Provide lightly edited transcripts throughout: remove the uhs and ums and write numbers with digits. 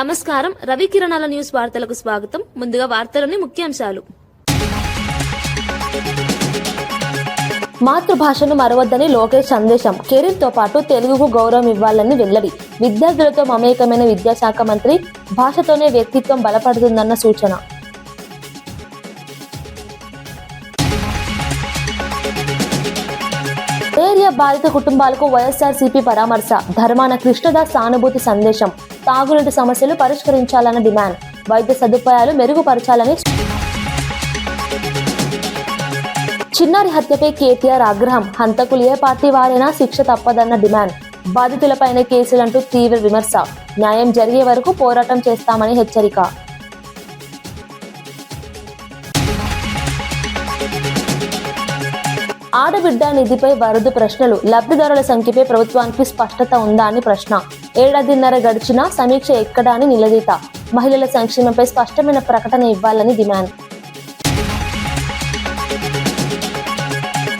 నమస్కారం. రవి కిరణాల న్యూస్ వార్తలకు స్వాగతం. ముందుగా వార్తలోని ముఖ్యాంశాలు. మాతృభాషను మరవద్దని లోకేష్ సందేశం. కెరీర్ తో పాటు తెలుగుకు గౌరవం ఇవ్వాలని వెల్లడి. విద్యార్థులతో మమేకమైన విద్యాశాఖ మంత్రి. భాషతోనే వ్యక్తిత్వం బలపడుతుందన్న సూచన. ఏరియా బాధిత కుటుంబాలకు వైఎస్ఆర్సీపీ పరామర్శ. ధర్మాన కృష్ణదాస్ సానుభూతి సందేశం. తాగునీటి సమస్యలు పరిష్కరించాలన్న డిమాండ్. వైద్య సదుపాయాలు మెరుగుపరచాలని. చిన్నారి హత్యపై కేటీఆర్ ఆగ్రహం. హంతకులు ఏ పార్టీ వారైనా శిక్ష తప్పదన్న డిమాండ్. బాధితులపైన కేసులంటూ తీవ్ర విమర్శ. న్యాయం జరిగే వరకు పోరాటం చేస్తామని హెచ్చరిక. ఆడబిడ్డ నిధిపై వరదు ప్రశ్నలు. లబ్ధిదారుల సంఖ్యపై ప్రభుత్వానికి స్పష్టత ఉందా అని ప్రశ్న. ఏడాదిన్నర గడిచినా సమీక్ష ఎక్కడా అని నిలదీత. మహిళల సంక్షేమంపై స్పష్టమైన ప్రకటన ఇవ్వాలని డిమాండ్.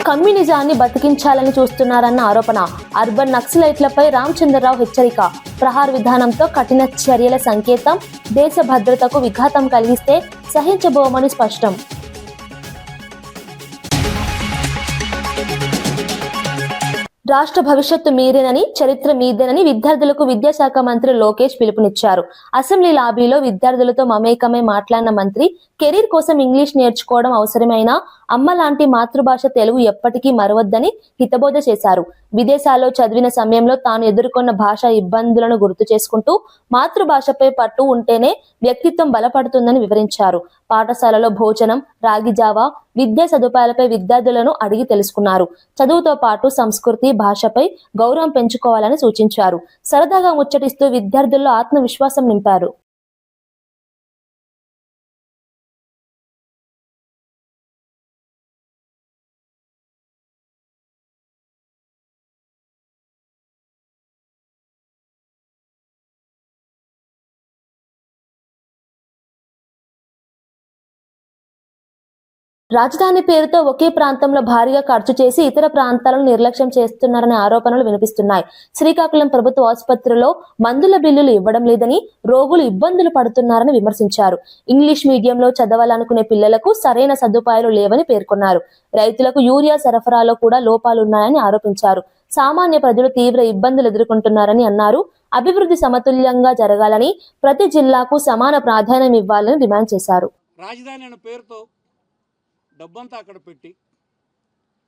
కమ్యూనిజాన్ని బతికించాలని చూస్తున్నారన్న ఆరోపణ. అర్బన్ నక్సలైట్లపై రామచంద్రరావు హెచ్చరిక. ప్రహార్ విధానంతో కఠిన చర్యల సంకేతం. దేశ భద్రతకు విఘాతం కలిగిస్తే సహించబోమని స్పష్టం. రాష్ట్ర భవిష్యత్తు మీరేనని, చరిత్ర మీదేనని విద్యార్థులకు విద్యాశాఖ మంత్రి లోకేష్ పిలుపునిచ్చారు. అసెంబ్లీ లాబీలో విద్యార్థులతో మమేకమై మాట్లాడిన మంత్రి, కెరీర్ కోసం ఇంగ్లీష్ నేర్చుకోవడం అవసరమైనా అమ్మ లాంటి మాతృభాష తెలుగు ఎప్పటికీ మరవద్దని హితబోధ చేశారు. విదేశాల్లో చదివిన సమయంలో తాను ఎదుర్కొన్న భాషా ఇబ్బందులను గుర్తు చేసుకుంటూ మాతృభాషపై పట్టు ఉంటేనే వ్యక్తిత్వం బలపడుతుందని వివరించారు. పాఠశాలలో భోజనం, రాగి జావా, విద్యా సదుపాయాలపై విద్యార్థులను అడిగి తెలుసుకున్నారు. చదువుతో పాటు సంస్కృతి, భాషపై గౌరవం పెంచుకోవాలని సూచించారు. సరదాగా ముచ్చటిస్తూ విద్యార్థుల్లో ఆత్మవిశ్వాసం నింపారు. రాజధాని పేరుతో ఒకే ప్రాంతంలో భారీగా ఖర్చు చేసి ఇతర ప్రాంతాలను నిర్లక్ష్యం చేస్తున్నారనే ఆరోపణలు వినిపిస్తున్నాయి. శ్రీకాకుళం ప్రభుత్వ ఆసుపత్రిలో మందుల బిల్లులు ఇవ్వడం లేదని, రోగులు ఇబ్బందులు పడుతున్నారని విమర్శించారు. ఇంగ్లీష్ మీడియంలో చదవాలనుకునే పిల్లలకు సరైన సదుపాయాలు లేవని పేర్కొన్నారు. రైతులకు యూరియా సరఫరాలో కూడా లోపాలున్నాయని ఆరోపించారు. సామాన్య ప్రజలు తీవ్ర ఇబ్బందులు ఎదుర్కొంటున్నారని అన్నారు. అభివృద్ధి సమతుల్యంగా జరగాలని, ప్రతి జిల్లాకు సమాన ప్రాధాన్యం ఇవ్వాలని డిమాండ్ చేశారు. రాజధాని అనే పేరుతో డబ్బంతా అక్కడ పెట్టి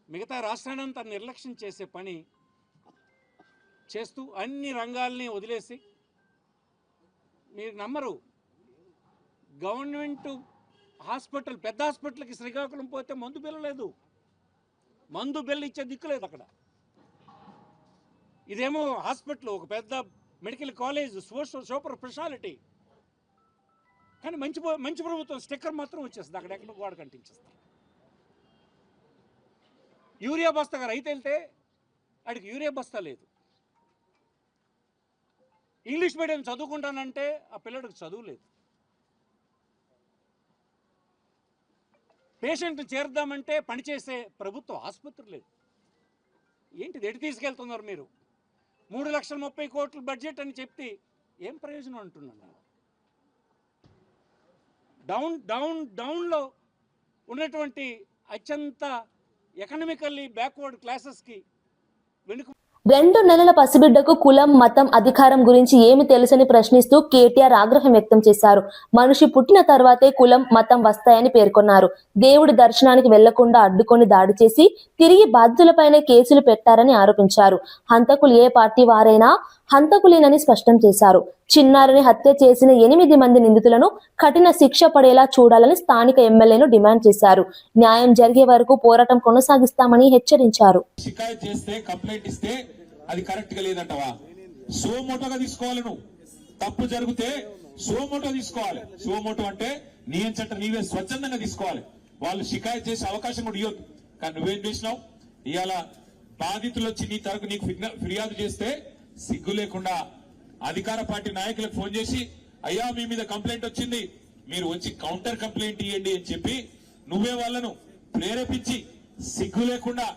మిగతా రాష్ట్రాన్నంతా నిర్లక్ష్యం చేసే పని చేస్తూ అన్ని రంగాల్ని వదిలేసి, మీరు నమ్మరు, గవర్నమెంట్ హాస్పిటల్, పెద్ద హాస్పిటల్కి శ్రీకాకుళం పోతే మందు బిల్ల లేదు, మందు బిల్ల ఇచ్చే దిక్కు లేదు అక్కడ. ఇదేమో హాస్పిటల్, ఒక పెద్ద మెడికల్ కాలేజ్, సూపర్ స్పెషాలిటీ, కానీ మంచి ప్రభుత్వం స్టిక్కర్ మాత్రం వచ్చేస్తుంది, అక్కడెక్కడ గోడ కంటించేస్తారు. యూరియా బస్తా రైతు వెళ్తే వాడికి యూరియా బస్తా లేదు. ఇంగ్లీష్ మీడియం చదువుకుంటానంటే ఆ పిల్లడికి చదువు లేదు. పేషెంట్ని చేరుద్దామంటే పనిచేసే ప్రభుత్వ ఆసుపత్రి లేదు. ఏంటిది, ఎటు తీసుకెళ్తున్నారు మీరు? 3,30,00,000 బడ్జెట్ అని చెప్తే ఏం ప్రయోజనం అంటున్నాను. డౌన్లో ఉన్నటువంటి అత్యంత ఎకనామికల్లీ బ్యాక్వర్డ్ క్లాసెస్కి వెనుక 2 నెలల పసిబిడ్డకు కులం, మతం, అధికారం గురించి ఏమి తెలుసని ప్రశ్నిస్తూ కేటీఆర్ ఆగ్రహం వ్యక్తం చేశారు. మనిషి పుట్టిన తర్వాతే కులం, మతం వస్తాయని పేర్కొన్నారు. దేవుడి దర్శనానికి వెళ్లకుండా అడ్డుకొని దాడి చేసి తిరిగి బాధితులపైనే కేసులు పెట్టారని ఆరోపించారు. హంతకులు ఏ పార్టీ వారైనా హంతకులేనని స్పష్టం చేశారు. చిన్నారిని హత్య చేసిన 8 మంది నిందితులను కఠిన శిక్ష పడేలా చూడాలని స్థానిక ఎమ్మెల్యేను డిమాండ్ చేశారు. న్యాయం జరిగే వరకు పోరాటం కొనసాగిస్తామని హెచ్చరించారు. అది కరెక్ట్ గా లేదంటవా? సోమోటోగా తీసుకోవాలి. నువ్వు తప్పు జరిగితే సోమోటో తీసుకోవాలి. సోమోటో అంటే నీ ఎంచట నీవే స్వచ్ఛందంగా తీసుకోవాలి. వాళ్ళు షికాయత్ చేసే అవకాశం కూడా ఇవ్వద్దు. కానీ నువ్వేం చేసినావు? ఇవాళ బాధితులు వచ్చి నీ తరపు నీకు ఫిర్యాదు చేస్తే సిగ్గు లేకుండా అధికార పార్టీ నాయకులకు ఫోన్ చేసి, అయ్యా మీ మీద కంప్లైంట్ వచ్చింది, మీరు వచ్చి కౌంటర్ కంప్లైంట్ ఇవ్వండి అని చెప్పి నువ్వే వాళ్ళను ప్రేరేపించి సిగ్గు లేకుండా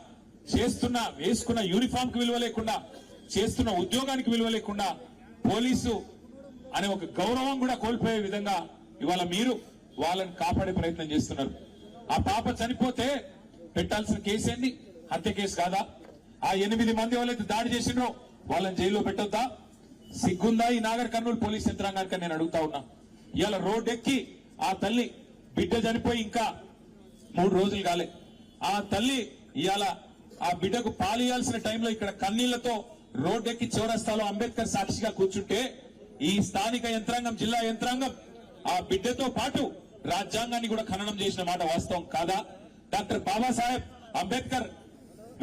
చేస్తున్న, వేసుకున్న యూనిఫామ్ కి విలువ లేకుండా, చేస్తున్న ఉద్యోగానికి విలువ లేకుండా, పోలీసు అనే ఒక గౌరవం కూడా కోల్పోయే విధంగా ఇవాళ మీరు వాళ్ళని కాపాడే ప్రయత్నం చేస్తున్నారు. ఆ పాప చనిపోతే పెట్టాల్సిన కేసు ఏంది? హత్య కేసు కాదా? ఆ 8 మంది వాళ్ళైతే దాడి చేసిండ్రో వాళ్ళని జైల్లో పెట్టొద్దా? సిగ్గుందా ఈ నాగర్ కర్నూలు పోలీస్ యంత్రాంగానికి నేను అడుగుతా ఉన్నా. ఇవాళ రోడ్ ఎక్కి ఆ తల్లి బిడ్డ చనిపోయి ఇంకా 3 రోజులు కాలే. ఆ తల్లి ఇవాళ ఆ బిడ్డకు పాలియాల్సిన టైంలో ఇక్కడ కన్నీళ్లతో రోడ్డెక్కి చౌరస్తాలో అంబేద్కర్ సాక్షిగా కూర్చుంటే ఈ స్థానిక యంత్రాంగం, జిల్లా యంత్రాంగం ఆ బిడ్డతో పాటు రాజ్యాంగాన్ని కూడా ఖననం చేసిన మాట వాస్తవం కాదా? డాక్టర్ బాబాసాహెబ్ అంబేద్కర్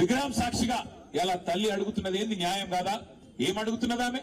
విగ్రహం సాక్షిగా ఇలా తల్లి అడుగుతున్నది ఏంది? న్యాయం కాదా? ఏం అడుగుతున్నది ఆమె?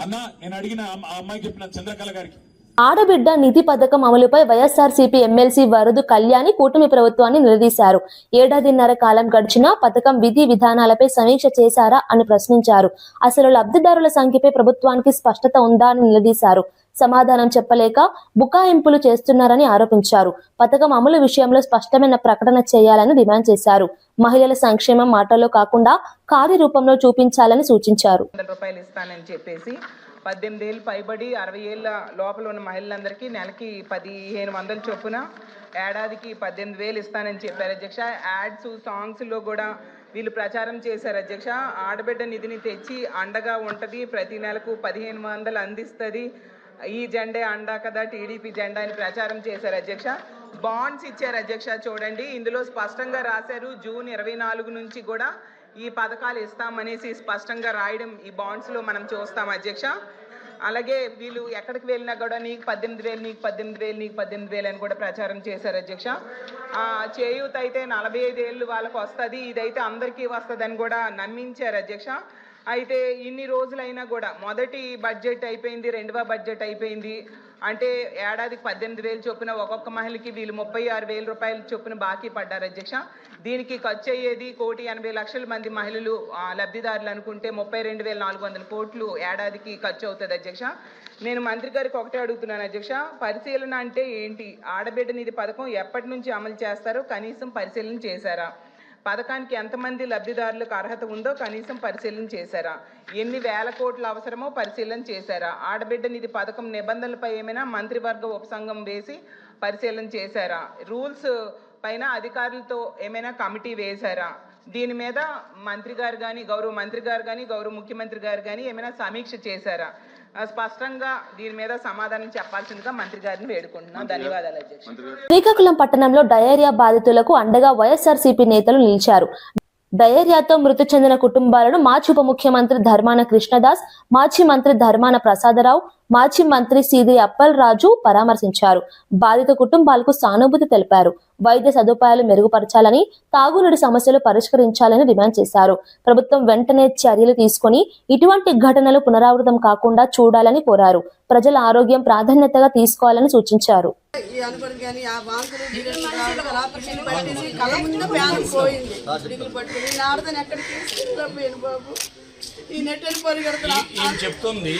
అన్నా నేను అడిగిన ఆ అమ్మాయి చెప్పిన చంద్రకళ గారికి ఆడబిడ్డ నిధి పథకం అమలుపై వైఎస్ఆర్సీపీ ఎమ్మెల్సీ వరదు కళ్యాణి కూటమి ప్రభుత్వాన్ని నిలదీశారు. 1.5 కాలం గడిచినా పథకం విధి విధానాలపై సమీక్ష చేశారా అని ప్రశ్నించారు. అసలు లబ్ధిదారుల సంఖ్యపై ప్రభుత్వానికి స్పష్టత ఉందా అని నిలదీశారు. సమాధానం చెప్పలేక బుకాయింపులు చేస్తున్నారని ఆరోపించారు. పథకం అమలు విషయంలో స్పష్టమైన ప్రకటన చేయాలని డిమాండ్ చేశారు. మహిళల సంక్షేమం మాటల్లో కాకుండా కార్యరూపంలో చూపించాలని సూచించారు. రూపాయలు ఇస్తానని చెప్పేసి 18 ఏళ్ళు పైబడి 60 ఏళ్ళ లోపల ఉన్న మహిళలందరికీ నెలకి 1500 చొప్పున ఏడాదికి 18,000 ఇస్తానని చెప్పారు అధ్యక్ష. యాడ్స్ సాంగ్స్లో కూడా వీళ్ళు ప్రచారం చేశారు అధ్యక్ష. ఆడబిడ్డ నిధిని తెచ్చి అండగా ఉంటుంది, ప్రతి నెలకు 1500 అందిస్తుంది, ఈ జెండే అండా కదా టీడీపీ జెండా అని ప్రచారం చేశారు అధ్యక్ష. బాండ్స్ ఇచ్చారు అధ్యక్ష. చూడండి ఇందులో స్పష్టంగా రాశారు జూన్ 24 నుంచి కూడా ఈ పథకాలు ఇస్తామనేసి స్పష్టంగా రాయడం ఈ బాండ్స్లో మనం చూస్తాం అధ్యక్ష. అలాగే వీళ్ళు ఎక్కడికి వెళ్ళినా కూడా నీకు 18,000, నీకు 18,000, నీకు 18,000 అని కూడా ప్రచారం చేశారు అధ్యక్ష. చేయూత అయితే 45 ఏళ్ళు వాళ్ళకు వస్తుంది, ఇదైతే అందరికీ వస్తుంది అని కూడా నమ్మించారు అధ్యక్ష. అయితే ఇన్ని రోజులైనా కూడా మొదటి బడ్జెట్ అయిపోయింది, రెండవ బడ్జెట్ అయిపోయింది, అంటే ఏడాదికి 18,000 చొప్పున ఒక్కొక్క మహిళకి వీళ్ళు 36,000 రూపాయల చొప్పున బాకీ పడ్డారు అధ్యక్ష. దీనికి ఖర్చు అయ్యేది 1,80,00,000 మంది మహిళలు లబ్ధిదారులు అనుకుంటే 32,400 కోట్లు ఏడాదికి ఖర్చు అవుతుంది అధ్యక్ష. నేను మంత్రి గారికి ఒకటే అడుగుతున్నాను అధ్యక్ష, పరిశీలన అంటే ఏంటి? ఆడబిడ్డ నిధి పథకం ఎప్పటి నుంచి అమలు చేస్తారో కనీసం పరిశీలన చేశారా? పథకానికి ఎంతమంది లబ్ధిదారులకు అర్హత ఉందో కనీసం పరిశీలన చేశారా? ఎన్ని వేల కోట్లు అవసరమో పరిశీలన చేశారా? ఆడబిడ్డ నిధి పథకం నిబంధనలపై ఏమైనా మంత్రివర్గ ఉపసంఘం వేసి పరిశీలన చేశారా? రూల్స్ పైన అధికారులతో ఏమైనా కమిటీ వేశారా? దీని మీద మంత్రి గారు కానీ, గౌరవ మంత్రి గారు కానీ, గౌరవ ముఖ్యమంత్రి గారు కానీ ఏమైనా సమీక్ష చేశారా? స్పష్టంగా దీని మీద సమాధానం చెప్పాల్సిందిగా మంత్రి గారిని వేడుకుంటున్నాం. ధన్యవాదాలు అధ్యక్ష. శ్రీకాకుళం పట్టణంలో డయేరియా బాధితులకు అండగా వైఎస్ఆర్సీపీ నేతలు నిలిచారు. డయేరియాతో మృతి చెందిన కుటుంబాలను మాజీ ఉప ముఖ్యమంత్రి ధర్మాన కృష్ణదాస్, మాజీ మంత్రి ధర్మాన ప్రసాదరావు, మాజీ మంత్రి సీది అప్పల్ రాజు పరామర్శించారు. బాధిత కుటుంబాలకు సానుభూతి తెలిపారు. వైద్య సదుపాయాలు మెరుగుపరచాలని, తాగునీటి సమస్యలు పరిష్కరించాలని డిమాండ్ చేశారు. ప్రభుత్వం వెంటనే చర్యలు తీసుకుని ఇటువంటి ఘటనలు పునరావృతం కాకుండా చూడాలని కోరారు. ప్రజల ఆరోగ్యం ప్రాధాన్యతగా తీసుకోవాలని సూచించారు. ఈయన చెప్తుంది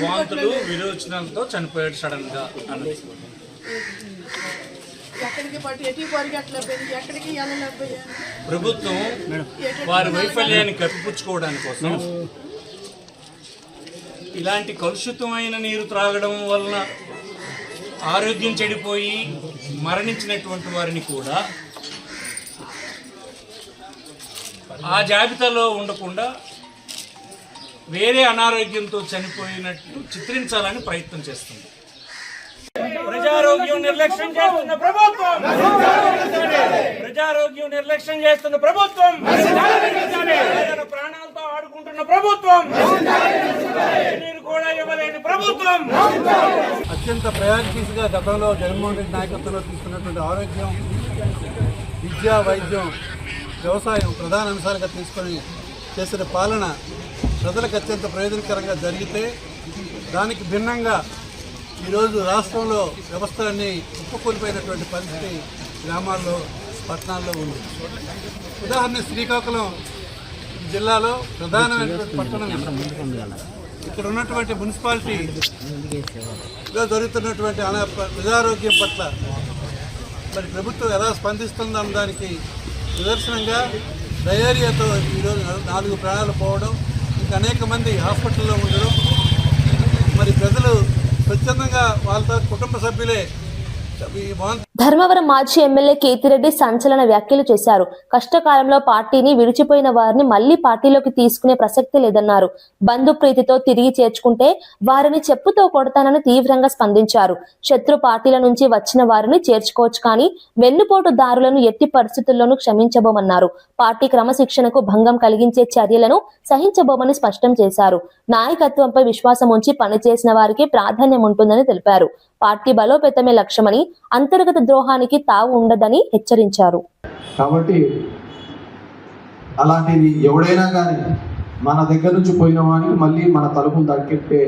వాంతులు విరోచనాలతో చనిపోయాడు సడన్ గా అన్నది. ప్రభుత్వం వారి వైఫల్యాన్ని కప్పిపుచ్చుకోవడానికి కోసం ఇలాంటి కలుషితమైన నీరు త్రాగడం వలన ఆరోగ్యం చెడిపోయి మరణించినటువంటి వారిని కూడా ఆ జాబితాలో ఉండకుండా వేరే అనారోగ్యంతో చనిపోయినట్టు చిత్రించాలని ప్రయత్నం చేస్తుంది. ప్రజారోగ్యం నిర్లక్ష్యం చేస్తున్న ప్రభుత్వం, ప్రజారోగ్యం నిర్లక్ష్యం చేస్తున్న ప్రభుత్వం, ప్రాణాలతో ఆడుకుంటున్న ప్రభుత్వం, నీరు కూడా ఇవ్వలేని ప్రభుత్వం. అత్యంత ప్రయారిటీస్గా గతంలో జగన్మోహన్ రెడ్డి నాయకత్వంలో తీసుకున్నటువంటి ఆరోగ్యం, విద్య, వైద్యం, వ్యవసాయం ప్రధాన అంశాలుగా తీసుకొని చేసిన పాలన ప్రజలకు అత్యంత ప్రయోజనకరంగా జరిగితే దానికి భిన్నంగా ఈరోజు రాష్ట్రంలో వ్యవస్థలన్నీ కుప్పకూలిపోయినటువంటి పరిస్థితి గ్రామాల్లో, పట్టణాల్లో ఉంది. ఉదాహరణ శ్రీకాకుళం జిల్లాలో ప్రధానమైనటువంటి పట్టణం ఇక్కడ ఉన్నటువంటి మున్సిపాలిటీలో జరుగుతున్నటువంటి ప్రజారోగ్యం పట్ల మరి ప్రభుత్వం ఎలా స్పందిస్తుందన్న దానికి నిదర్శనంగా డయేరియాతో ఈరోజు 4 ప్రాణాలు పోవడం, ఇంకా అనేక మంది హాస్పిటల్లో ఉండడం, మరి ప్రజలు స్వచ్ఛందంగా వాళ్ళతో కుటుంబ సభ్యులే ఈ ధర్మవరం మాజీ ఎమ్మెల్యే కేతిరెడ్డి సంచలన వ్యాఖ్యలు చేశారు. కష్టకాలంలో పార్టీని విడిచిపోయిన వారిని మళ్లీ పార్టీలోకి తీసుకునే ప్రసక్తి లేదన్నారు. బంధు ప్రీతితో తిరిగి చేర్చుకుంటే వారిని చెప్పుతో కొడతానని తీవ్రంగా స్పందించారు. శత్రు పార్టీల నుంచి వచ్చిన వారిని చేర్చుకోవచ్చు, కానీ వెన్నుపోటు దారులను ఎట్టి పరిస్థితుల్లోనూ క్షమించబోమన్నారు. పార్టీ క్రమశిక్షణకు భంగం కలిగించే చర్యలను సహించబోమని స్పష్టం చేశారు. నాయకత్వంపై విశ్వాసం ఉంచి పనిచేసిన వారికి ప్రాధాన్యం ఉంటుందని తెలిపారు. పార్టీ బలోపేతమే లక్ష్యమని, అంతర్గత ద్రోహానికి తావు ఉండదని హెచ్చరించారు. కాబట్టి అలాంటిది ఎవడైనా కానీ మన దగ్గర నుంచి పోయిన వాడికి మళ్ళీ మన తలుపులు తక్కెట్టే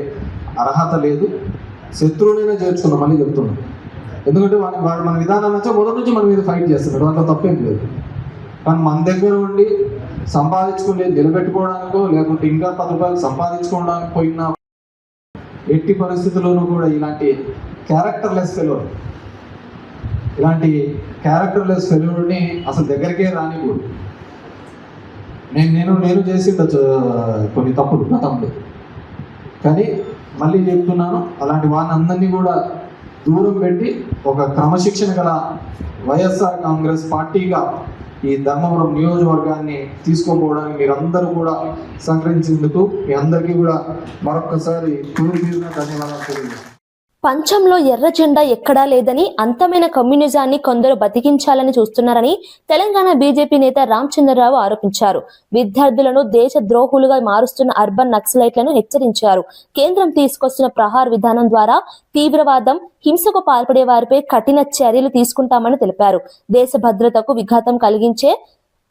అర్హత లేదు. శత్రువునైనా చేర్చుకున్నాం మళ్ళీ చెప్తున్నాం. ఎందుకంటే వాడు మన విధానం వచ్చే మొదటి నుంచి మన మీద ఫైట్ చేస్తున్నాడు, దాంట్లో తప్పేం లేదు. కానీ మన దగ్గర ఉండి సంపాదించుకుని నిలబెట్టుకోవడానికో లేకుంటే ఇంకా 10 రూపాయలు సంపాదించుకోవడానికి పోయిన ఎట్టి పరిస్థితుల్లోనూ కూడా ఇలాంటి క్యారెక్టర్లెస్ ఫెలోని అసలు దగ్గరికే రానికూడదు. నేను చేసిండొచ్చు కొన్ని తప్పులు గతంలో, కానీ మళ్ళీ చెప్తున్నాను, అలాంటి వారిని అందరినీ కూడా దూరం పెట్టి ఒక క్రమశిక్షణ గల వైఎస్ఆర్ కాంగ్రెస్ పార్టీగా ఈ ధర్మవరం నియోజకవర్గాన్ని తీసుకోపోవడానికి మీరందరూ కూడా సహకరించేందుకు మీ అందరికీ కూడా మరొకసారి ధన్యవాదాలు తెలియజేస్తాను. పంచంలో ఎర్ర జెండా ఎక్కడా లేదని, అంతమైన కమ్యూనిజాన్ని కొందరు బతికించాలని చూస్తున్నారని తెలంగాణ బీజేపీ నేత రామచంద్రరావు ఆరోపించారు. విద్యార్థులను దేశ ద్రోహులుగా మారుస్తున్న అర్బన్ నక్సలైట్లను హెచ్చరించారు. కేంద్రం తీసుకొస్తున్న ప్రహార్ విధానం ద్వారా తీవ్రవాదం, హింసకు పాల్పడే వారిపై కఠిన చర్యలు తీసుకుంటామని తెలిపారు. దేశ భద్రతకు విఘాతం కలిగించే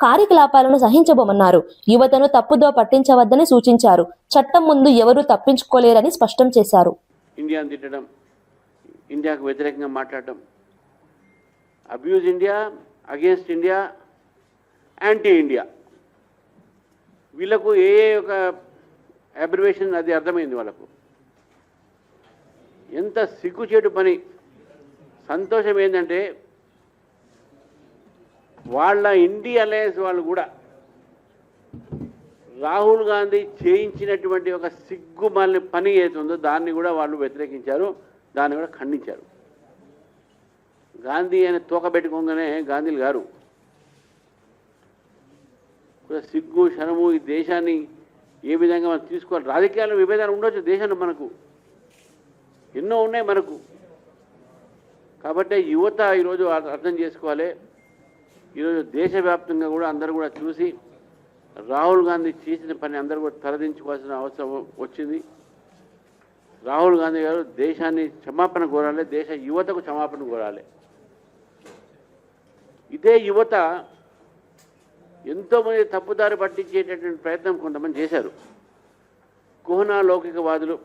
కార్యకలాపాలను సహించబోమన్నారు. యువతను తప్పుదో పట్టించవద్దని సూచించారు. చట్టం ముందు ఎవరూ తప్పించుకోలేరని స్పష్టం చేశారు. ఇండియాను తిట్టడం, ఇండియాకు వ్యతిరేకంగా మాట్లాడటం, abuse India, against India, anti India, వీళ్ళకు ఏ ఒక అబ్రివేషన్ అది అర్థమైంది వాళ్ళకు. ఎంత సిగ్గుచేటు పని. సంతోషం ఏంటంటే వాళ్ళ ఇండి అలయన్స్ వాళ్ళు కూడా రాహుల్ గాంధీ చేయించినటువంటి ఒక సిగ్గుమాలిన పని ఏతుందో దాన్ని కూడా వాళ్ళు వ్యతిరేకించారు, దాన్ని కూడా ఖండించారు. గాంధీ అని తోకబెట్టుకోగానే గాంధీలు గారు సిగ్గు శరము ఈ దేశాన్ని ఏ విధంగా మనం తీసుకోవాలి. రాజకీయాల్లో విభేదాలు ఉండొచ్చు, దేశంలో మనకు ఎన్నో ఉన్నాయి మనకు. కాబట్టి యువత ఈరోజు అర్థం చేసుకోవాలి. ఈరోజు దేశవ్యాప్తంగా కూడా అందరూ కూడా చూసి రాహుల్ గాంధీ చేసిన పని అందరూ కూడా తలదించుకోవాల్సిన అవసరం వచ్చింది. రాహుల్ గాంధీ గారు దేశాన్ని క్షమాపణ కోరాలి, దేశ యువతకు క్షమాపణ కోరాలి. ఇదే యువత ఎంతోమంది తప్పుదారి పట్టించేటటువంటి ప్రయత్నం కొంతమంది చేశారు. కుహనా లౌకికవాదులు,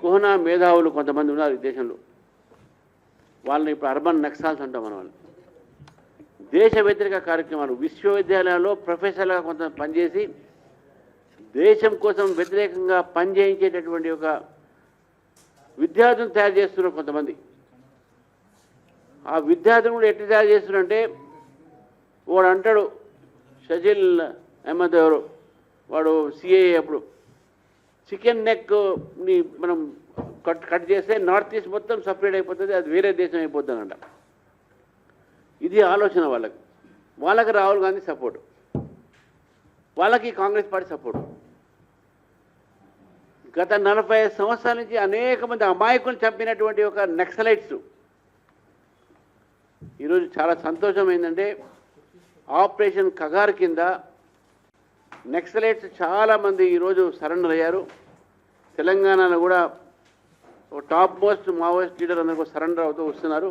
కుహనా మేధావులు కొంతమంది ఉన్నారు ఈ దేశంలో. వాళ్ళని ఇప్పుడు అర్బన్ నక్సల్స్ అంటాం మనం. వాళ్ళు దేశ వ్యతిరేక కార్యక్రమాలు, విశ్వవిద్యాలయాల్లో ప్రొఫెసర్లుగా కొంత పనిచేసి దేశం కోసం వ్యతిరేకంగా పనిచేయించేటటువంటి ఒక విద్యార్థులను తయారు చేస్తున్నారు కొంతమంది. ఆ విద్యార్థులు కూడా ఎట్లా తయారు చేస్తున్నారంటే, వాడు అంటాడు షజీల్ అహ్మద్ ఎవరు, వాడు సిఏఏ, అప్పుడు చికెన్ నెక్ని మనం కట్ చేస్తే నార్త్ ఈస్ట్ మొత్తం సపరేట్ అయిపోతుంది, అది వేరే దేశం అయిపోతుంది అంట. ఇది ఆలోచన వాళ్ళకి రాహుల్ గాంధీ సపోర్టు, వాళ్ళకి కాంగ్రెస్ పార్టీ సపోర్టు. గత 45 సంవత్సరాల నుంచి అనేక మంది అమాయకులు చంపినటువంటి ఒక నక్సలైట్స్ ఈరోజు చాలా సంతోషం ఏంటంటే, ఆపరేషన్ కగార్ కింద నక్సలైట్స్ చాలామంది ఈరోజు సరెండర్ అయ్యారు. తెలంగాణలో కూడా టాప్ మోస్ట్ మావోయిస్ట్ లీడర్ అందరూ కూడా సరెండర్ అవుతూ వస్తున్నారు.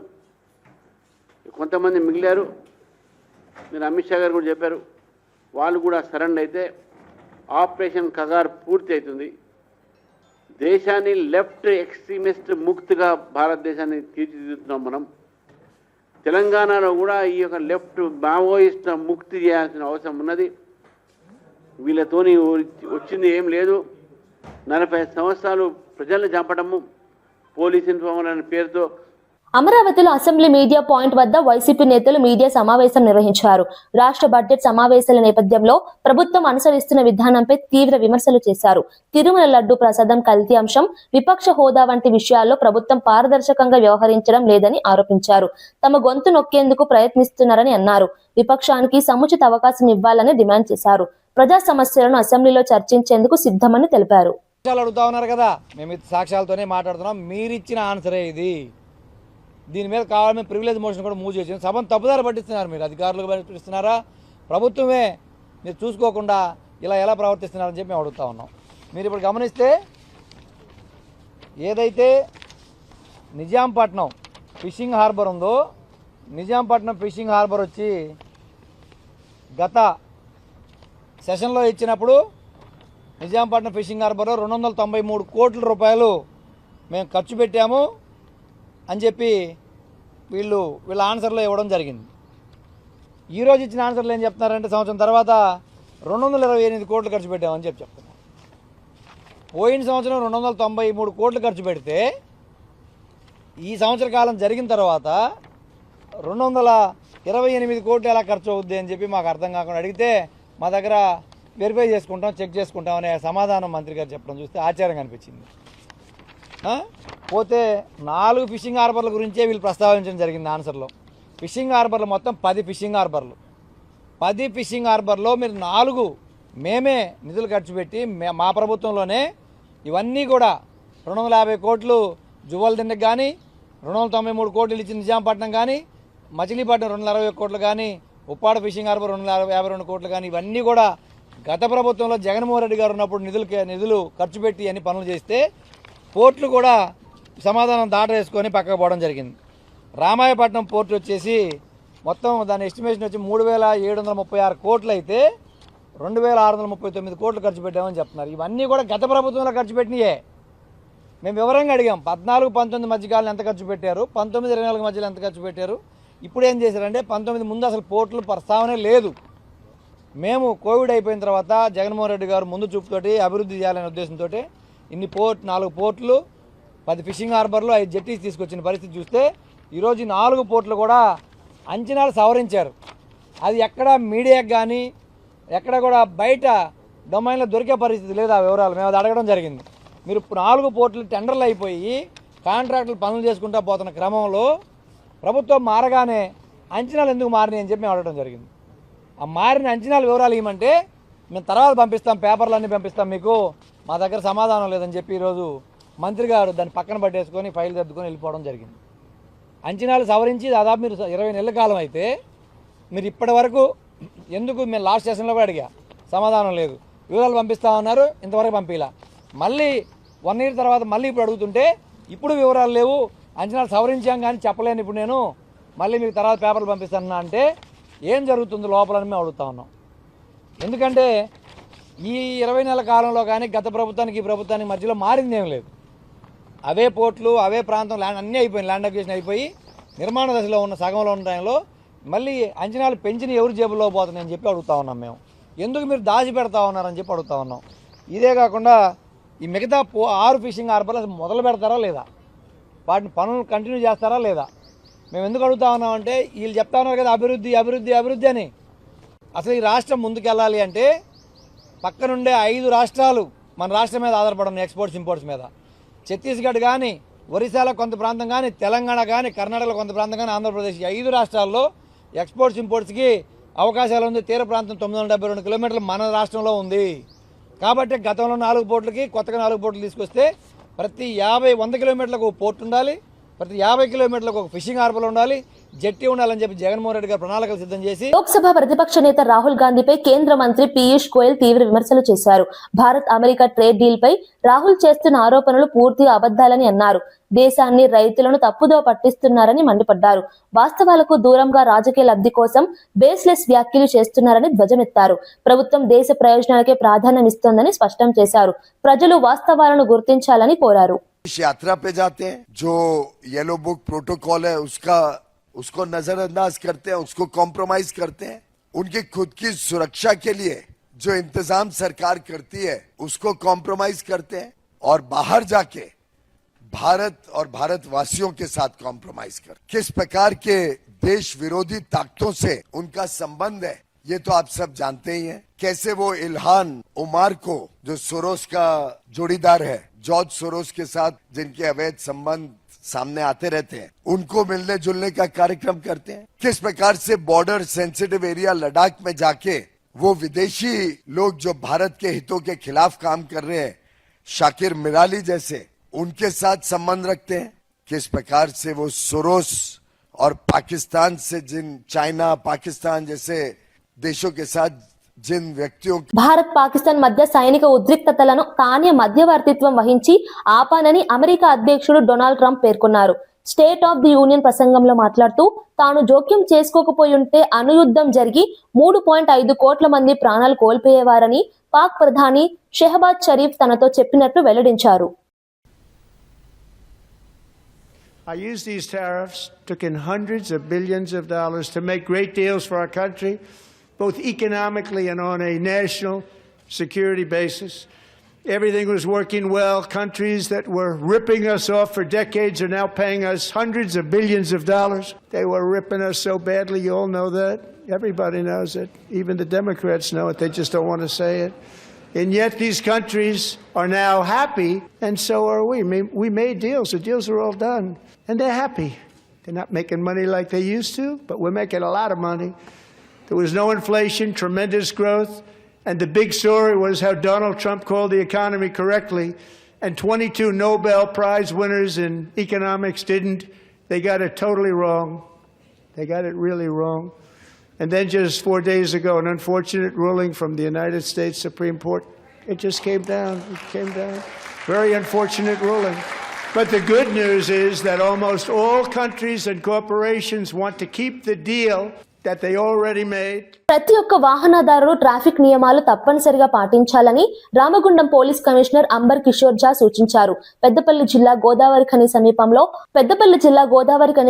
కొంతమంది మిగిలారు. మీరు అమిత్ షా గారు కూడా చెప్పారు, వాళ్ళు కూడా సరెండర్ అయితే ఆపరేషన్ కగార్ పూర్తి అవుతుంది. దేశాన్ని లెఫ్ట్ ఎక్స్ట్రీమిస్ట్ ముక్తిగా భారతదేశాన్ని తీర్చిదిద్దుతున్నాం మనం. తెలంగాణలో కూడా ఈ యొక్క లెఫ్ట్ మావోయిస్ట్ ముక్తి చేయాల్సిన అవసరం ఉన్నది. వీళ్ళతోని వచ్చింది ఏం లేదు. 45 సంవత్సరాలు ప్రజలను చంపడము, పోలీస్ ఇన్ఫార్మర్ అనే పేరుతో అమరావతిలో అసెంబ్లీ మీడియా పాయింట్ వద్ద వైసీపీ నేతలు మీడియా సమావేశం నిర్వహించారు. రాష్ట్ర బడ్జెట్ సమావేశాల నేపథ్యంలో ప్రభుత్వం అనుసరిస్తున్న విధానంపై తీవ్ర విమర్శలు చేశారు. తిరుమల లడ్డు ప్రసాదం కల్తీ అంశం, విపక్ష హోదా వంటి విషయాల్లో ప్రభుత్వం పారదర్శకంగా వ్యవహరించడం లేదని ఆరోపించారు. తమ గొంతు నొక్కేందుకు ప్రయత్నిస్తున్నారని అన్నారు. విపక్షానికి సముచిత అవకాశం ఇవ్వాలని డిమాండ్ చేశారు. ప్రజా సమస్యలను అసెంబ్లీలో చర్చించేందుకు సిద్ధమని తెలిపారు. అడుగుతా ఉన్నారు కదా, మేము సాక్ష్యాలతోనే మాట్లాడుతున్నాం. మీరిచ్చిన ఆన్సరే ఇది. దీని మీద కావాలని ప్రివిలేజ్ మోషన్ కూడా మూవ్ చేసి సభను తప్పుదారి పట్టిస్తున్నారు. మీరు అధికారులకు పట్టిస్తున్నారా, ప్రభుత్వమే మీరు చూసుకోకుండా ఇలా ఎలా ప్రవర్తిస్తున్నారని చెప్పి మేము అడుగుతా ఉన్నాం. మీరు ఇప్పుడు గమనిస్తే ఏదైతే నిజాంపట్నం ఫిషింగ్ హార్బర్ ఉందో, నిజాంపట్నం ఫిషింగ్ హార్బర్ వచ్చి గత సెషన్లో ఇచ్చినప్పుడు నిజాంపట్నం ఫిషింగ్ హార్బర్లో 293 కోట్ల రూపాయలు మేము ఖర్చు పెట్టాము అని చెప్పి వీళ్ళ ఆన్సర్లో ఇవ్వడం జరిగింది. ఈరోజు ఇచ్చిన ఆన్సర్లు ఏం చెప్తున్నారంటే సంవత్సరం తర్వాత 228 కోట్లు ఖర్చు పెట్టామని చెప్తున్నారు. పోయిన సంవత్సరం 293 కోట్లు ఖర్చు పెడితే ఈ సంవత్సర కాలం జరిగిన తర్వాత 228 కోట్లు ఎలా ఖర్చు అవుద్ది అని చెప్పి మాకు అర్థం కాకుండా అడిగితే మా దగ్గర వెరిఫై చేసుకుంటాం, చెక్ చేసుకుంటాం అనే సమాధానం మంత్రి గారు చెప్పడం చూస్తే ఆశ్చర్యంగా అనిపించింది. పోతే 4 ఫిషింగ్ హార్బర్ల గురించే వీళ్ళు ప్రస్తావించడం జరిగింది ఆన్సర్లో. ఫిషింగ్ హార్బర్లు మొత్తం 10 ఫిషింగ్ హార్బర్లు. 10 ఫిషింగ్ హార్బర్లో మీరు 4 మేమే నిధులు ఖర్చు పెట్టి మా ప్రభుత్వంలోనే ఇవన్నీ కూడా 250 కోట్లు జువ్వలదిండకు కానీ, 293 కోట్లు ఇచ్చిన నిజాంపట్నం కానీ, మచిలీపట్నం 260 కోట్లు కానీ, ఉప్పాడ ఫిషింగ్ హార్బర్ 252 కోట్లు కానీ, ఇవన్నీ కూడా గత ప్రభుత్వంలో జగన్మోహన్ రెడ్డి గారు ఉన్నప్పుడు నిధులు ఖర్చు పెట్టి అన్ని పనులు చేస్తే పోర్టులు కూడా సమాధానం దాటవేసుకొని పక్కకు పోవడం జరిగింది. రామాయపట్నం పోర్టు వచ్చేసి మొత్తం దాని ఎస్టిమేషన్ వచ్చి 3,736 కోట్లు అయితే 2,639 కోట్లు ఖర్చు పెట్టామని చెప్తున్నారు. ఇవన్నీ కూడా గత ప్రభుత్వంలో ఖర్చు పెట్టినయే. మేము వివరంగా అడిగాం. 14-19 మధ్యకాలం ఎంత ఖర్చు పెట్టారు, 19-24 మధ్యలో ఎంత ఖర్చు పెట్టారు. ఇప్పుడు ఏం చేశారంటే 19 ముందు అసలు పోర్టులు ప్రస్తావనే లేదు. మేము కోవిడ్ అయిపోయిన తర్వాత జగన్మోహన్ రెడ్డి గారు ముందు చూపుతోటి అభివృద్ధి చేయాలనే ఉద్దేశంతో 4 పోర్టులు, 10 ఫిషింగ్ హార్బర్లు, 5 జెట్టీస్ తీసుకొచ్చిన పరిస్థితి చూస్తే ఈరోజు 4 పోర్టులు కూడా అంచనాలు సవరించారు. అది ఎక్కడ మీడియాకి కానీ ఎక్కడ కూడా బయట డొమైన్లో దొరికే పరిస్థితి లేదు. ఆ వివరాలు మేము అది అడగడం జరిగింది. మీరు 4 పోర్టులు టెండర్లు అయిపోయి కాంట్రాక్టులు పనులు చేసుకుంటూ పోతున్న క్రమంలో ప్రభుత్వం మారగానే అంచనాలు ఎందుకు మారినాయి అని చెప్పి మేము అడగడం జరిగింది. ఆ మారిన అంచనాల వివరాలు ఇవ్వమంటే మేము తర్వాత పంపిస్తాం, పేపర్లన్నీ పంపిస్తాం మీకు, మా దగ్గర సమాధానం లేదని చెప్పి ఈరోజు మంత్రి గారు దాన్ని పక్కన పట్టేసుకొని ఫైల్ సర్దుకొని వెళ్ళిపోవడం జరిగింది. అంచనాలు సవరించి దాదాపు మీరు 20 నెలల కాలం అయితే మీరు ఇప్పటి వరకు ఎందుకు, మేము లాస్ట్ సెషన్లో కూడా అడిగా, సమాధానం లేదు. వివరాలు పంపిస్తామన్నారు, ఇంతవరకు పంపిలా. మళ్ళీ 1 year తర్వాత మళ్ళీ ఇప్పుడు అడుగుతుంటే ఇప్పుడు వివరాలు లేవు, అంచనాలు సవరించాం కానీ చెప్పలేను ఇప్పుడు నేను, మళ్ళీ మీకు తర్వాత పేపర్లు పంపిస్తాను అంటే ఏం జరుగుతుంది లోపలని మేము అడుగుతా ఉన్నాం. ఎందుకంటే ఈ 20 నెలల కాలంలో కానీ గత ప్రభుత్వానికి ఈ ప్రభుత్వానికి మధ్యలో మారింది ఏం లేదు. అవే పోర్టులు, అవే ప్రాంతం ల్యాండ్ అన్నీ అయిపోయింది, ల్యాండ్ అక్విజిషన్ అయిపోయి నిర్మాణ దశలో ఉన్న సగంలో ఉన్న టైంలో మళ్ళీ అంచనాలు పెంచిన ఎవరి జేబుల్లో పోతున్నాయని చెప్పి అడుగుతా ఉన్నాం మేము. ఎందుకు మీరు దాచి పెడతా ఉన్నారని చెప్పి అడుగుతా ఉన్నాం. ఇదే కాకుండా ఈ మిగతా 6 ఫిషింగ్ హార్బర్లు అసలు మొదలు పెడతారా లేదా, వాటిని పనులు కంటిన్యూ చేస్తారా లేదా మేము ఎందుకు అడుగుతా ఉన్నామంటే వీళ్ళు చెప్తా ఉన్నారు కదా అభివృద్ధి అభివృద్ధి అభివృద్ధి అని. అసలు ఈ రాష్ట్రం ముందుకెళ్ళాలి అంటే పక్కనుండే 5 రాష్ట్రాలు మన రాష్ట్రం మీద ఆధారపడడం ఎక్స్పోర్ట్స్ ఇంపోర్ట్స్ మీద. ఛత్తీస్గఢ్ కానీ, ఒరిస్సాలో కొంత ప్రాంతం కానీ, తెలంగాణ కానీ, కర్ణాటకలో కొంత ప్రాంతం కానీ, ఆంధ్రప్రదేశ్, 5 రాష్ట్రాల్లో ఎక్స్పోర్ట్స్ ఇంపోర్ట్స్కి అవకాశాలు ఉంది. తీర ప్రాంతం 972 కిలోమీటర్లు మన రాష్ట్రంలో ఉంది. కాబట్టి గతంలో 4 పోర్టులకి కొత్తగా 4 పోర్టులు తీసుకొస్తే ప్రతి 100 కిలోమీటర్లకు ఒక పోర్టు ఉండాలి, ప్రతి 50 కిలోమీటర్లకు ఒక ఫిషింగ్ హార్బర్ ఉండాలి, జెట్టి ఉండాలని చెప్పి జగన్మోహన్ రెడ్డి గారు ప్రణాళికలు సిద్ధం చేసి. లోక్సభ ప్రతిపక్ష నేత రాహుల్ గాంధీపై కేంద్ర మంత్రి పీయూష్ గోయల్ తీవ్ర విమర్శలు చేశారు. భారత్ అమెరికా ట్రేడ్ డీల్ పై రాహుల్ చేస్తున్న ఆరోపణలు పూర్తిగా అబద్దాలని అన్నారు. దేశాన్ని, రైతులను తప్పుదో పట్టిస్తున్నారని మండిపడ్డారు. వాస్తవాలకు దూరంగా రాజకీయ లబ్ధి కోసం బేస్లెస్ వ్యాఖ్యలు చేస్తున్నారని ధ్వజమెత్తారు. ప్రభుత్వం దేశ ప్రయోజనాలకే ప్రాధాన్యమిస్తోందని స్పష్టం చేశారు. ప్రజలు వాస్తవాలను గుర్తించాలని కోరారు. यात्रा पे जाते हैं, जो येलो बुक प्रोटोकॉल है उसको नजरअंदाज करते हैं, उसको कॉम्प्रोमाइज करते हैं। उनकी खुद की सुरक्षा के लिए जो इंतजाम सरकार करती है उसको कॉम्प्रोमाइज करते हैं और बाहर जाके भारत और भारतवासियों के साथ कॉम्प्रोमाइज कर, किस प्रकार के देश विरोधी ताकतों से उनका संबंध है ये तो आप सब जानते ही हैं। कैसे वो इल्हान उमार को, जो सोरोस का जोड़ीदार है, जॉर्ज सोरोस के साथ जिनके अवैध संबंध सामने आते रहते हैं, उनको मिलने जुलने का कार्यक्रम करते हैं। किस प्रकार से बॉर्डर सेंसिटिव एरिया लद्दाख में जाके वो विदेशी लोग जो भारत के हितों के खिलाफ काम कर रहे हैं, शाकिर मिराली जैसे, उनके साथ संबंध रखते हैं। किस प्रकार से वो सोरोस और पाकिस्तान से चाइना पाकिस्तान जैसे देशों के साथ जिन వ్యక్తిयों భారత్ పాకిస్తాన్ మధ్య సైనిక ఉద్రిక్తతలను తానే మధ్యవర్తిత్వం వహించి ఆపానని అమెరికా అధ్యక్షుడు డొనాల్డ్ ట్రంప్ పేర్కొన్నారు. స్టేట్ ఆఫ్ ది యూనియన్ ప్రసంగంలో మాట్లాడుతూ తాను జోక్యం చేసుకోకపోయి ఉంటే అణుయుద్ధం జరిగి 3.5 కోట్ల మంది ప్రాణాలు కోల్పోయేవారని పాక్ ప్రధాని షెహబాజ్ షరీఫ్ తనతో చెప్పినట్లు వెల్లడించారు. I used these tariffs, took in hundreds of billions of dollars to make great deals for our country, both economically and on a national security basis. Everything was working well. Countries that were ripping us off for decades are now paying us hundreds of billions of dollars. They were ripping us so badly, you all know that. Everybody knows it. Even the Democrats know it. They just don't want to say it. And yet these countries are now happy, and so are we. We made deals. The deals are all done. And they're happy. They're not making money like they used to, but we're making a lot of money. There was no inflation, tremendous growth. And the big story was how Donald Trump called the economy correctly, and 22 Nobel Prize winners in economics didn't. They got it totally wrong. They got it really wrong. And then just 4 days ago, an unfortunate ruling from the United States Supreme Court. It just came down. It came down. Very unfortunate ruling. But the good news is that almost all countries and corporations want to keep the deal that they already made. ప్రతి ఒక్క వాహనదారుడు traffic నియమాలు తప్పనిసరిగా పాటించాలని Ramagundam police commissioner Ambar Kishore Jha సూచించారు. పెద్దపల్లి జిల్లా గోదావరి ఖని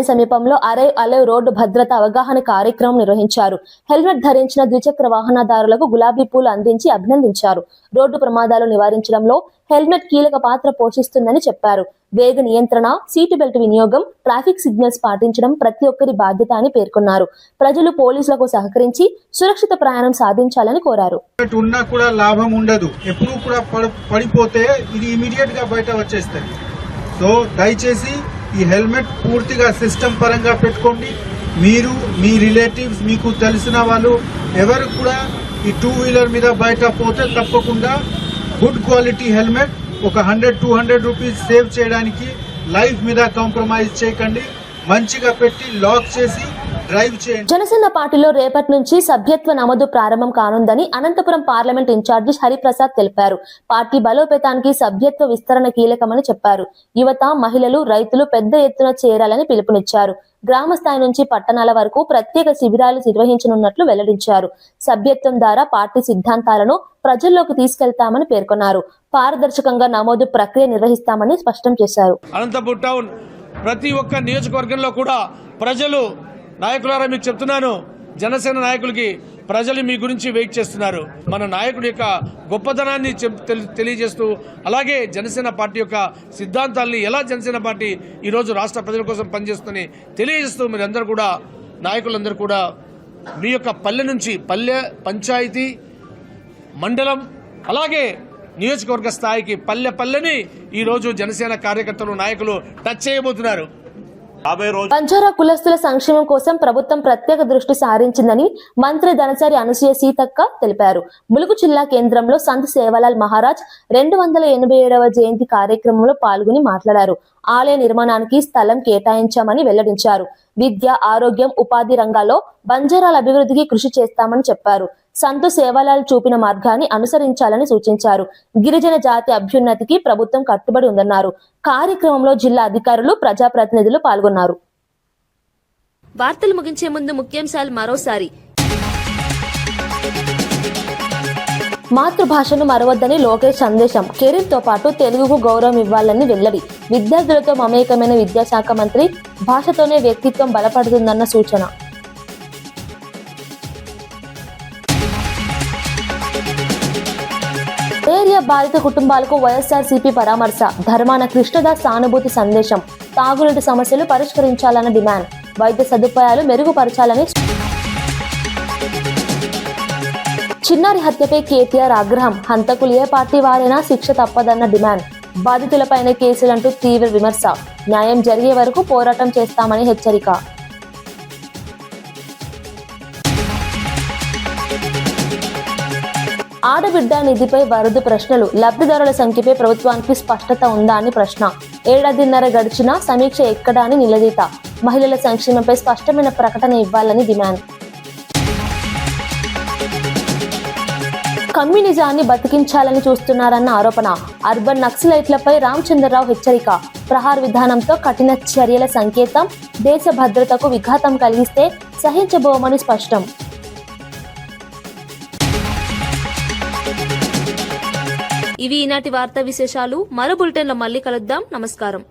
సమీపంలో alive road భద్రత అవగాహన కార్యక్రమం నిర్వహించారు. హెల్మెట్ ధరించిన ద్విచక్ర వాహనదారులకు గులాబీ పూలు అందించి అభినందించారు. రోడ్డు ప్రమాదాలు నివారించడంలో హెల్మెట్ కీలక పాత్ర పోషిస్తుందని చెప్పారు. వేగ నియంత్రణ, సీటు బెల్ట్ వినియోగం, ట్రాఫిక్ సిగ్నల్స్ పాటించడం ప్రతి ఒక్కరి బాధ్యత అని పేర్కొన్నారు. ప్రజలు పోలీసులకు సహకరించి సురక్షిత ప్రయాణం సాధించాలని కోరారు. ఉన్నా కూడా లాభం ఉండదు, ఎప్పుడు కూడా పడిపోతే ఇది ఇమీడియట్ గా బయట వచ్చేస్తుంది. సో దయచేసి ఈ హెల్మెట్ పూర్తిగా సిస్టమ్ పరంగా పెట్టుకోండి. మీరు, మీ రిలేటివ్స్, మీకు తెలిసిన వాళ్ళు ఎవరు కూడా ఈ 2 వీలర్ మీద బయట పోతే తప్పకుండా గుడ్ క్వాలిటీ హెల్మెట్ ఒక 100-200 రూపీస్ సేవ్ చేయడానికి లైఫ్ మీద కాంప్రమైజ్ చేయకండి. మంచిగా పెట్టి లాక్ చేసి డ్రైవ్ చేయండి. జనసేన పార్టీలో రేపటి నుంచి సభ్యత్వ నమోదు ప్రారంభం కానుందని అనంతపురం పార్లమెంట్ ఇన్ఛార్జి హరిప్రసాద్ తెలిపారు. పార్టీ బలోపేతానికి సభ్యత్వ విస్తరణ కీలకమని చెప్పారు. యువత, మహిళలు, రైతులు పెద్ద ఎత్తున చేరాలని పిలుపునిచ్చారు. గ్రామ స్థాయి నుంచి పట్టణాల వరకు ప్రత్యేక శిబిరాలు నిర్వహించనున్నట్లు వెల్లడించారు. సభ్యత్వం ద్వారా పార్టీ సిద్ధాంతాలను ప్రజల్లోకి తీసుకెళ్తామని పేర్కొన్నారు. పారదర్శకంగా నమోదు ప్రక్రియ నిర్వహిస్తామని స్పష్టం చేశారు. అనంతపురం టౌన్ ప్రతి ఒక్క నియోజకవర్గంలో కూడా ప్రజలు, నాయకులారా మీకు చెప్తున్నాను, జనసేన నాయకులకి ప్రజలు మీ గురించి వెయిట్ చేస్తున్నారు. మన నాయకుడి యొక్క గొప్పతనాన్ని తెలియజేస్తూ, అలాగే జనసేన పార్టీ యొక్క సిద్ధాంతాలని ఎలా జనసేన పార్టీ ఈరోజు రాష్ట్ర ప్రజల కోసం పనిచేస్తుందని తెలియజేస్తూ మీరందరూ కూడా, నాయకులందరూ కూడా మీ యొక్క పల్లె నుంచి పల్లె, పంచాయతీ, మండలం, అలాగే నియోజకవర్గ స్థాయికి పల్లెని ఈరోజు జనసేన కార్యకర్తలు, నాయకులు టచ్ చేయబోతున్నారు. బంజారా కులస్తుల సంక్షేమం కోసం ప్రభుత్వం ప్రత్యేక దృష్టి సారించిందని మంత్రి ధనసరి అనసూయ సీతక్క తెలిపారు. ములుగు జిల్లా కేంద్రంలో సంత్ సేవాలాల్ మహారాజ్ 287వ జయంతి కార్యక్రమంలో పాల్గొని మాట్లాడారు. ఆలయ నిర్మాణానికి స్థలం కేటాయించామని వెల్లడించారు. విద్య, ఆరోగ్యం, ఉపాధి రంగాల్లో బంజారాల అభివృద్ధికి కృషి చేస్తామని చెప్పారు. సంతు సేవాలాల్ చూపిన మార్గాన్ని అనుసరించాలని సూచించారు. గిరిజన జాతి అభ్యున్నతికి ప్రభుత్వం కట్టుబడి ఉందన్నారు. కార్యక్రమంలో జిల్లా అధికారులు, ప్రజాప్రతినిధులు పాల్గొన్నారు. వార్తలు ముగించే ముందు ముఖ్యాంశాలు మరోసారి. మాతృభాషను మరవద్దని లోకేష్ సందేశం. కెరీర్ తో పాటు తెలుగుకు గౌరవం ఇవ్వాలని వెల్లడి. విద్యార్థులతో మమేకమైన విద్యాశాఖ మంత్రి. భాషతోనే వ్యక్తిత్వం బలపడుతుందన్న సూచన. ఏరియా మలేరియా బాధిత కుటుంబాలకు వైఎస్ఆర్సీపీ పరామర్శ, ధర్మాన కృష్ణదాస్ సానుభూతి సందేశం, తాగునీటి సమస్యలు పరిష్కరించాలన్న డిమాండ్, వైద్య సదుపాయాలు మెరుగుపరచాలని. చిన్నారి హత్యపై కేటీఆర్ ఆగ్రహం, హంతకులు ఏ పార్టీ వారైనా శిక్ష తప్పదన్న డిమాండ్, బాధితులపైన కేసులంటూ తీవ్ర విమర్శ, న్యాయం జరిగే వరకు పోరాటం చేస్తామని హెచ్చరిక. ఆడబిడ్డ నిధిపై వరదు ప్రశ్నలు, లబ్ధిదారుల సంఖ్యపై ప్రభుత్వానికి స్పష్టత ఉందా అని ప్రశ్న, ఏడాదిన్నర గడిచినా సమీక్ష ఎక్కడా అని నిలదీత, మహిళల సంక్షేమంపై స్పష్టమైన ప్రకటన ఇవ్వాలని డిమాండ్. కమ్యూనిజాన్ని బతికించాలని చూస్తున్నారన్న ఆరోపణ, అర్బన్ నక్సలైట్లపై రామచంద్రరావు హెచ్చరిక, ప్రహార్ విధానంతో కఠిన చర్యల సంకేతం, దేశ భద్రతకు విఘాతం కలిగిస్తే సహించబోమని స్పష్టం. ఇవి ఈనాటి వార్తా విశేషాలు. మరో బులెటిన్లో మళ్ళీ కలుద్దాం. నమస్కారం.